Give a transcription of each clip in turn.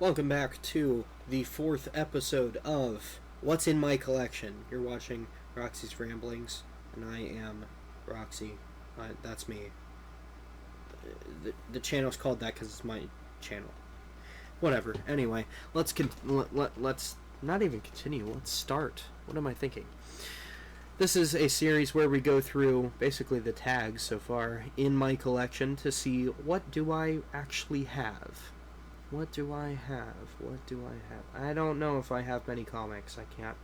Welcome back to the fourth episode of What's in My Collection. You're watching Roxy's Ramblings, and I am Roxy. That's me. The channel's called that because it's my channel. Whatever. Anyway, let's not even continue. Let's start. What am I thinking? This is a series where we go through basically the tags so far in my collection to see what do I actually have. What do I have? I don't know if I have many comics. I can't.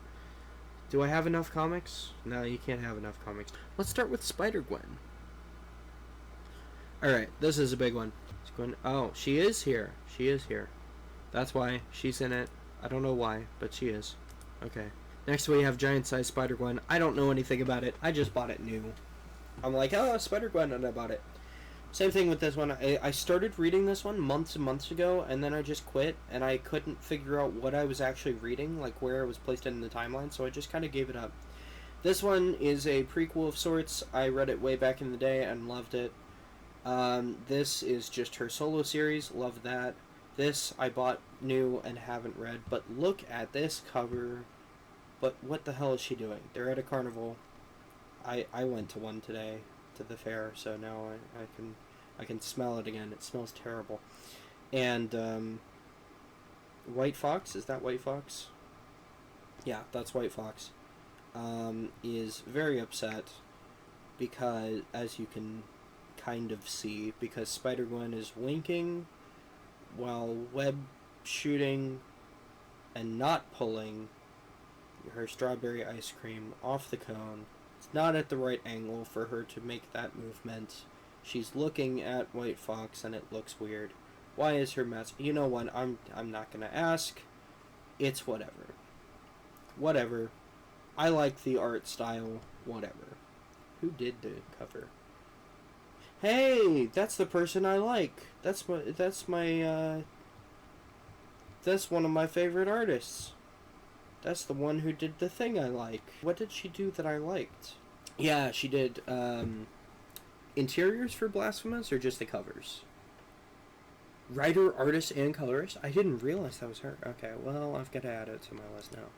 Do I have enough comics? No, you can't have enough comics. Let's start with Spider-Gwen. Alright, this is a big one. Oh, she is here. That's why she's in it. I don't know why, but she is. Okay. Next we have giant-sized Spider-Gwen. I don't know anything about it. I just bought it new. I'm like, oh, Spider-Gwen, and I bought it. Same thing with this one. I started reading this one months and months ago, and then I just quit, and I couldn't figure out what I was actually reading, like where it was placed in the timeline, so I just kind of gave it up. This one is a prequel of sorts. I read it way back in the day and loved it. This is just her solo series. Loved that. This I bought new and haven't read, but look at this cover. But what the hell is she doing? They're at a carnival. I went to one today, to the fair, so now I can smell it again. It smells terrible. And White Fox, is that White Fox? Yeah, that's White Fox. Is very upset because, as you can kind of see, because Spider-Gwen is winking while web shooting and not pulling her strawberry ice cream off the cone. It's not at the right angle for her to make that movement. She's looking at White Fox and it looks weird. Why is her mess? You know what? I'm not gonna ask. It's whatever. Whatever. I like the art style. Whatever. Who did the cover? Hey, that's the person I like. That's one of my favorite artists. That's the one who did the thing I like. What did she do that I liked? Yeah, she did interiors for Blasphemous, or just the covers? Writer, artist, and colorist? I didn't realize that was her. Okay, well, I've got to add it to my list now.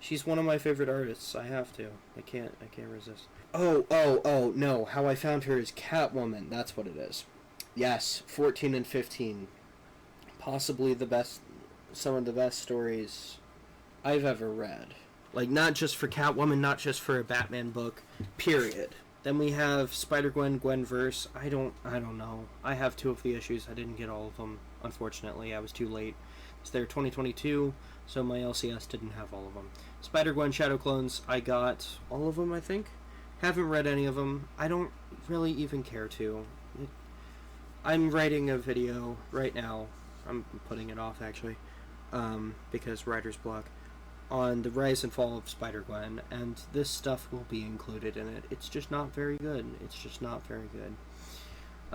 She's one of my favorite artists. I have to. I can't resist. Oh, no. How I found her is Catwoman. That's what it is. Yes, 14 and 15. Possibly some of the best stories I've ever read. Like, not just for Catwoman, not just for a Batman book, period. Then we have Spider-Gwen, Gwenverse. I don't know. I have 2 of the issues. I didn't get all of them, unfortunately. I was too late. It's there 2022, so my LCS didn't have all of them. Spider-Gwen Shadow Clones, I got all of them, I think. Haven't read any of them. I don't really even care to. I'm writing a video right now. I'm putting it off, actually, because writer's block, on the rise and fall of Spider-Gwen, and this stuff will be included in it. It's just not very good.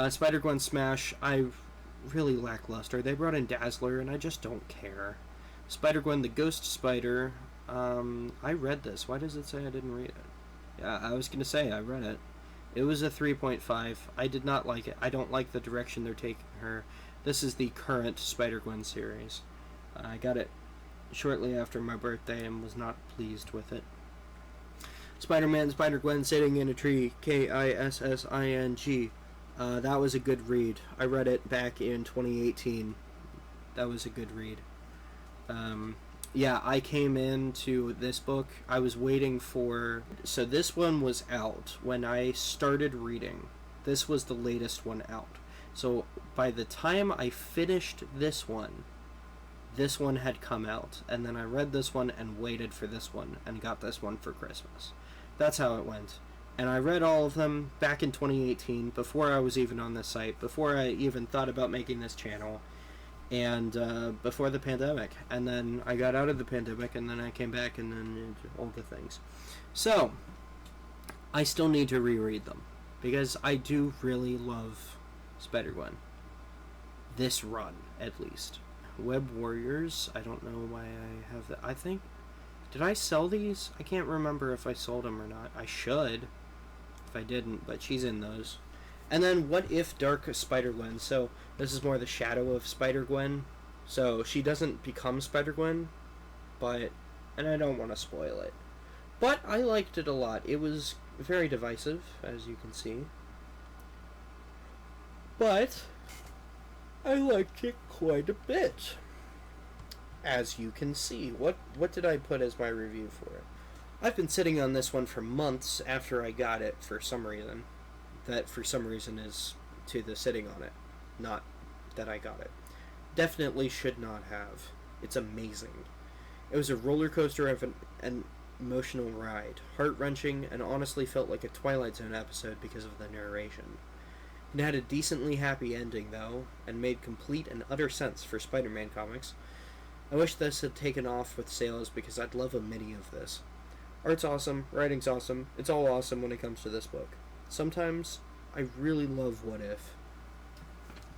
Spider-Gwen Smash, I really lackluster. They brought in Dazzler, and I just don't care. Spider-Gwen the Ghost Spider, I read this. Why does it say I didn't read it? Yeah, I was going to say I read it. It was a 3.5. I did not like it. I don't like the direction they're taking her. This is the current Spider-Gwen series. I got it shortly after my birthday and was not pleased with it. Spider-Man, Spider-Gwen Sitting in a Tree, Kissing. That was a good read. I read it back in 2018. That was a good read. Yeah, I came into this book. I was waiting for... So this one was out when I started reading. This was the latest one out. So by the time I finished this one had come out, and then I read this one and waited for this one and got this one for Christmas. That's how it went. And I read all of them back in 2018, before I was even on this site, before I even thought about making this channel, and before the pandemic. And then I got out of the pandemic, and then I came back, and then all the things. So, I still need to reread them, because I do really love Spider-Gwen. This run, at least. Web Warriors, I don't know why I have that. I think, did I sell these? I can't remember if I sold them or not. I should, if I didn't, but she's in those. And then What If Dark Spider-Gwen. So this is more the shadow of Spider-Gwen. So she doesn't become Spider-Gwen, but, and I don't want to spoil it. But I liked it a lot. It was very divisive, as you can see. But I liked it quite a bit. As you can see. What did I put as my review for it? I've been sitting on this one for months after I got it for some reason. That for some reason is to the sitting on it. Not that I got it. Definitely should not have. It's amazing. It was a roller coaster of an emotional ride. Heart-wrenching and honestly felt like a Twilight Zone episode because of the narration. It had a decently happy ending, though, and made complete and utter sense for Spider-Man comics. I wish this had taken off with sales because I'd love a mini of this. Art's awesome, writing's awesome, it's all awesome when it comes to this book. Sometimes I really love What If.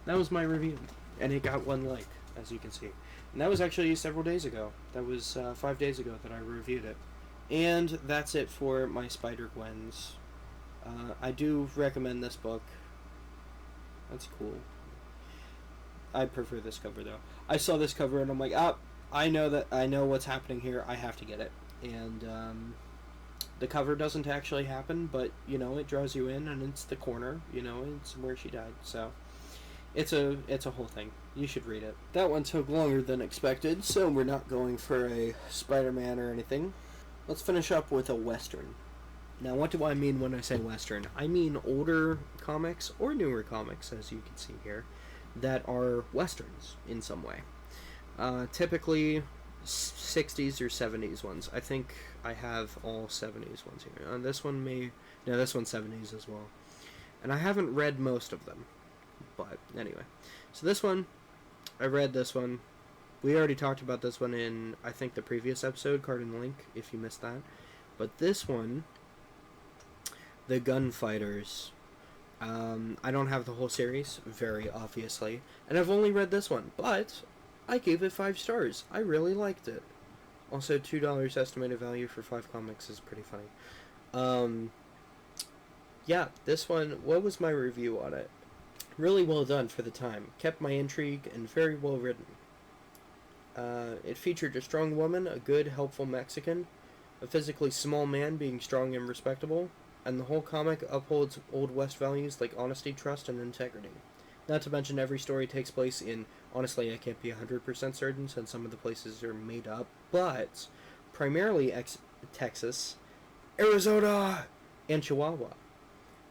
That was my review, and it got 1 like, as you can see. And that was actually several days ago. That was 5 days ago that I reviewed it. And that's it for my Spider-Gwens. I do recommend this book. That's cool. I prefer this cover though. I saw this cover and I'm like, I know what's happening here. I have to get it. And the cover doesn't actually happen, but you know it draws you in, and it's the corner. You know it's where she died. So it's a whole thing. You should read it. That one took longer than expected, so we're not going for a Spider-Man or anything. Let's finish up with a Western. Now, what do I mean when I say Western? I mean older comics, or newer comics, as you can see here, that are Westerns in some way. Typically 60s or 70s ones. I think I have all 70s ones here. This one's 70s as well. And I haven't read most of them. But, anyway. So this one, I read this one. We already talked about this one in, I think, the previous episode, Card and Link, if you missed that. But this one, The Gunfighters. I don't have the whole series, very obviously, and I've only read this one, but I gave it 5 stars. I really liked it. Also, $2 estimated value for 5 comics is pretty funny. Yeah, this one, what was my review on it? Really well done for the time. Kept my intrigue and very well written. It featured a strong woman, a good, helpful Mexican, a physically small man being strong and respectable, and the whole comic upholds Old West values like honesty, trust, and integrity. Not to mention every story takes place in, honestly, I can't be 100% certain since some of the places are made up, but primarily Texas, Arizona, and Chihuahua.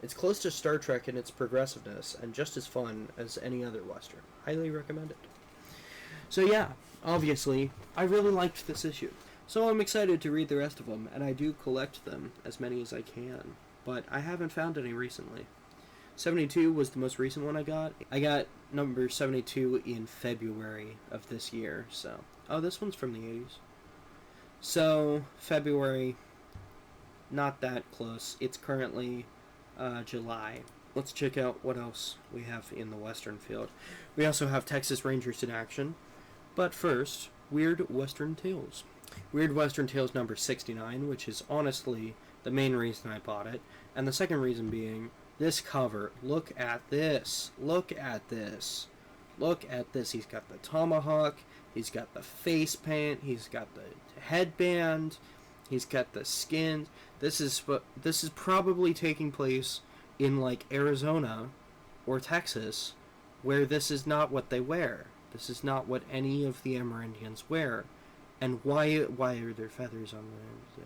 It's close to Star Trek in its progressiveness and just as fun as any other Western. Highly recommend it. So yeah, obviously, I really liked this issue. So I'm excited to read the rest of them, and I do collect them, as many as I can. But I haven't found any recently. 72 was the most recent one I got. I got number 72 in February of this year, so... Oh, this one's from the 80s. So, February, not that close. It's currently July. Let's check out what else we have in the Western field. We also have Texas Rangers in action. But first, Weird Western Tales. Weird Western Tales number 69, which is honestly the main reason I bought it. And the second reason being, this cover. Look at this. Look at this. Look at this. He's got the tomahawk. He's got the face paint. He's got the headband. He's got the skin. This is probably taking place in like Arizona or Texas, where this is not what they wear. This is not what any of the Amerindians wear. And why are there feathers on the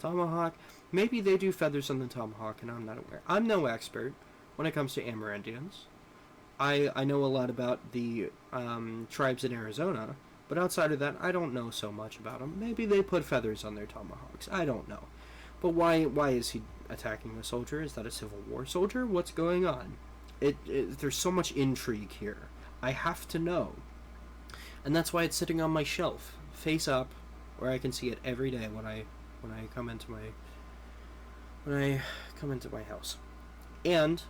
tomahawk? Maybe they do feathers on the tomahawk, and I'm not aware. I'm no expert when it comes to Amerindians. I know a lot about the tribes in Arizona, but outside of that, I don't know so much about them. Maybe they put feathers on their tomahawks. I don't know. But why is he attacking the soldier? Is that a Civil War soldier? What's going on? There's so much intrigue here. I have to know. And that's why it's sitting on my shelf, face up, where I can see it every day when I come into my house. And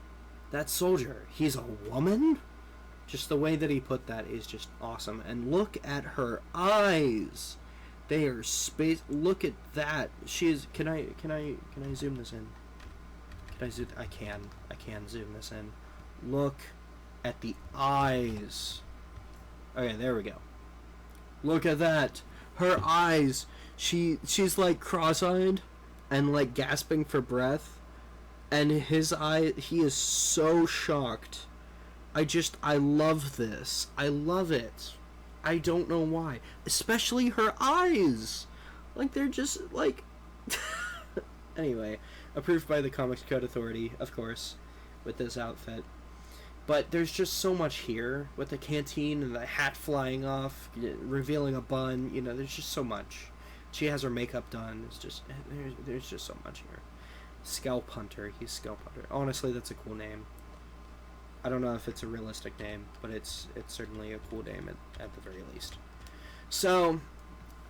that soldier, he's a woman? Just the way that he put that is just awesome. And look at her eyes. They are space. Look at that. Can I zoom this in? I can zoom this in. Look at the eyes. Okay, there we go. Look at that. Her eyes. She's like cross-eyed and like gasping for breath. And his eye, he is so shocked. I love this. I love it. I don't know why. Especially her eyes. Like, they're just, like... Anyway, approved by the Comics Code Authority, of course, with this outfit. But there's just so much here, with the canteen and the hat flying off, revealing a bun, you know, there's just so much. She has her makeup done. It's just, there's just so much here. Scalp Hunter. He's Scalp Hunter. Honestly, that's a cool name. I don't know if it's a realistic name, but it's certainly a cool name at the very least. So,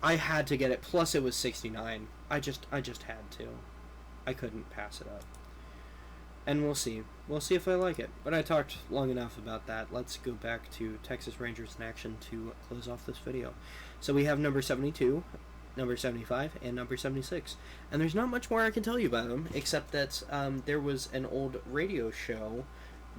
I had to get it. Plus, it was $69. I just had to. I couldn't pass it up. And we'll see. We'll see if I like it. But I talked long enough about that. Let's go back to Texas Rangers in action to close off this video. So we have number 72, number 75, and number 76. And there's not much more I can tell you about them, except that there was an old radio show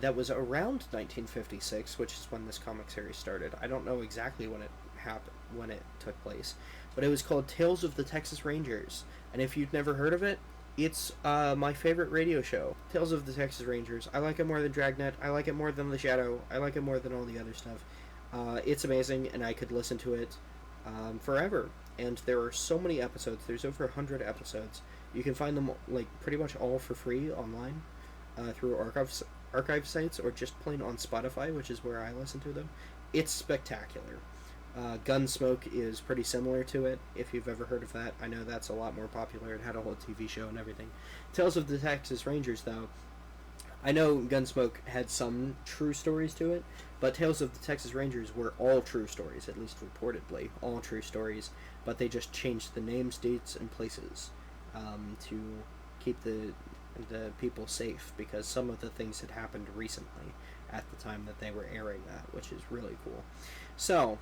that was around 1956, which is when this comic series started. I don't know exactly when it happened, when it took place, but it was called Tales of the Texas Rangers. And if you've never heard of it, it's my favorite radio show. Tales of the Texas Rangers. I like it more than Dragnet. I like it more than The Shadow. I like it more than all the other stuff. It's amazing, and I could listen to it forever. And there are so many episodes. There's over 100 episodes. You can find them like pretty much all for free online through archive sites, or just plain on Spotify, which is where I listen to them. It's spectacular. Gunsmoke is pretty similar to it, if you've ever heard of that. I know that's a lot more popular. It had a whole TV show and everything. Tales of the Texas Rangers, though, I know Gunsmoke had some true stories to it, but Tales of the Texas Rangers were all true stories, at least reportedly, all true stories, but they just changed the names, dates, and places to keep the people safe, because some of the things had happened recently at the time that they were airing that, which is really cool. So,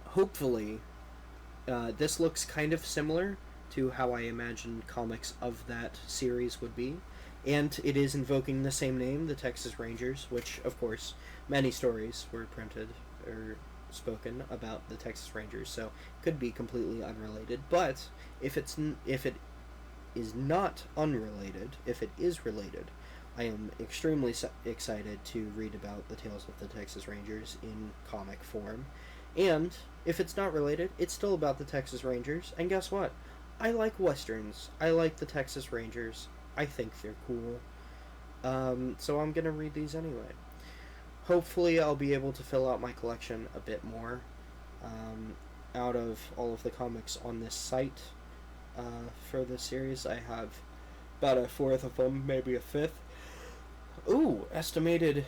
hopefully, this looks kind of similar to how I imagined comics of that series would be, and it is invoking the same name, the Texas Rangers, which, of course, many stories were printed or spoken about the Texas Rangers, so could be completely unrelated. But if it is not unrelated, if it is related, I am extremely excited to read about the Tales of the Texas Rangers in comic form. And if it's not related, it's still about the Texas Rangers. And guess what? I like Westerns. I like the Texas Rangers. I think they're cool. So I'm going to read these anyway. Hopefully I'll be able to fill out my collection a bit more out of all of the comics on this site. For this series, I have about a fourth of them, maybe a fifth. Ooh, estimated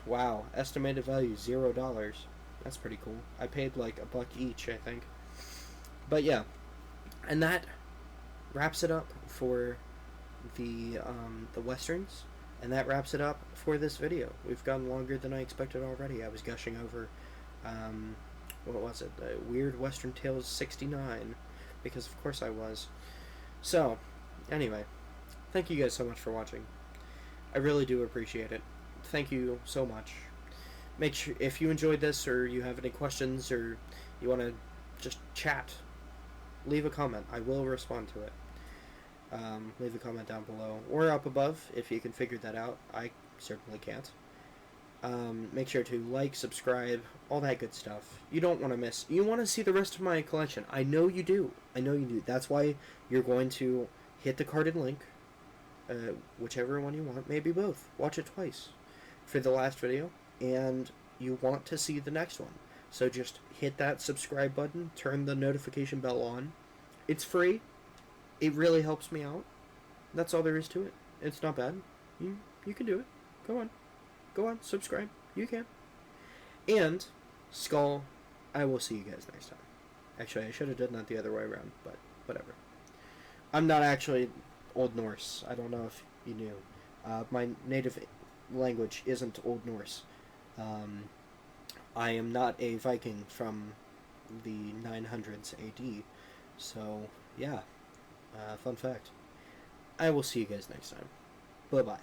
value $0. That's pretty cool. I paid like $1 each, I think. But yeah, and that wraps it up for the Westerns, and that wraps it up for this video. We've gone longer than I expected already. I was gushing over, what was it, the Weird Western Tales 69, because of course I was. So, anyway, thank you guys so much for watching. I really do appreciate it. Thank you so much. Make sure, if you enjoyed this, or you have any questions, or you want to just chat, leave a comment. I will respond to it. Leave a comment down below, or up above, if you can figure that out. I certainly can't. Make sure to like, subscribe, all that good stuff. You don't want to miss. You want to see the rest of my collection. I know you do. I know you do. That's why you're going to hit the carded link, whichever one you want, maybe both. Watch it twice for the last video, and you want to see the next one. So just hit that subscribe button, turn the notification bell on. It's free. It really helps me out. That's all there is to it. It's not bad. You can do it. Go on, subscribe. You can. And, Skull, I will see you guys next time. Actually, I should have done that the other way around, but whatever. I'm not actually Old Norse. I don't know if you knew. My native language isn't Old Norse. I am not a Viking from the 900s AD. So, yeah. Fun fact. I will see you guys next time. Bye-bye.